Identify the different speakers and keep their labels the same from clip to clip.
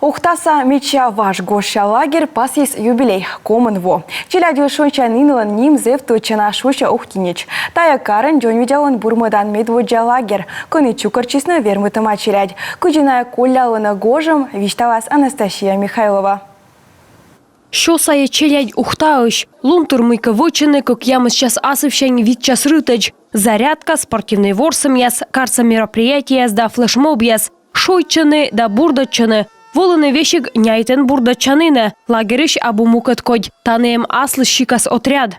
Speaker 1: Ухтаса меча ваш гоша лагерь пас есть юбилей комын во. Челядю шойча нинылан ним зев точана шуша ухтинеч. Тая карен джон видялан бурмадан медводжа лагерь. Кони чукарчисна вермытыма челядь. Куджиная колялана гожем вишталас Анастасия Михайлова.
Speaker 2: Що сає челядь ухтающ, лунтурмыйка вычины, как ямы сейчас асывщань вид час рытач. Зарядка, спортивный ворсом яс, карца мероприятия да флешмоб яс, шойчаны да бурдачаны. Волыны вещик няйтен бурдачаныны, лагерыш абумукат kodь, танеем аслыщикас отряд.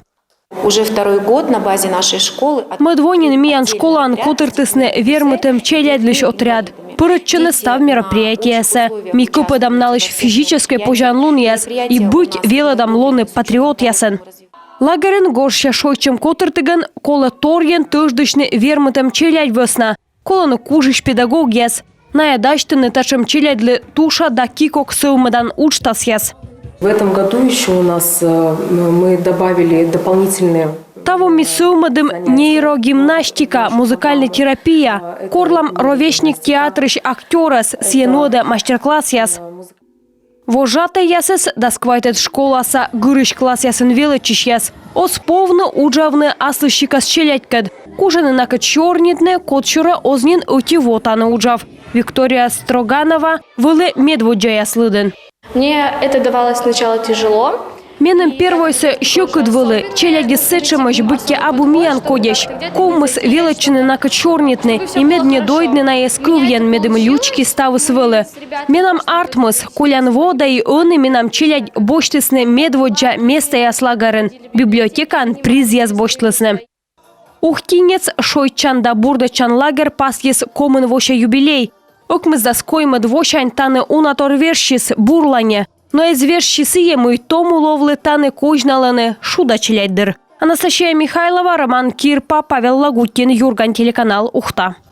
Speaker 3: Уже второй год на базе нашей школы.
Speaker 2: Медвонин миян школан котыртысны вермытым челядлыш отряд. Пырытчыны став мероприятиясы. Микупыдам налыш физической пожанлун яс и быть велодам лоны патриот ясын. Лагерин горща шойчым котыртыгын колы торген тыждышны вермытым челядь высна. Колыны кужиш педагог яс. Наядачтыны тачым челядлы туша да кикок сылмыдан учтас яс.
Speaker 4: В этом году еще у нас мы добавили дополнительные...
Speaker 2: Того мисылмадым нейрогимнастика, музыкальная терапия, корлам ровешник театрыш актерас, сьенода мастер-класс яс. Вожата ясес да сквайтет школаса гырыш класс ясын величиш яс. Осповны уджавны аслыщикас челядькад. Кужаны накат чорнитне котчура ознин утивотаны уджав. Виктория Строганова вылы медводжа яслыдын.
Speaker 5: Мне это давалось сначала тяжело.
Speaker 2: Менем первойся щекот вылы, челяди сечемыш бытти абумиян кодящ. Коммыс величины накат чорнитны, и медне дойдны на яскывьян медем лючки ставыс вылы. Менам артмыс, колян вода и оны менам челядь боштысны медводжа место яслагарын. Библиотекан приз яс боштлысны. Ухтинец шойчан да бурдачан лагер пас ес комын воша юбилей. Окмыз да скоймы двошань таны унатор вершис бурлане. Но из вершисы ему и тому ловлы таны кожналаны шуда челядьдыр. Анастасия Михайлова, Роман Кирпа, Павел Лагутин, Юрган, телеканал Ухта.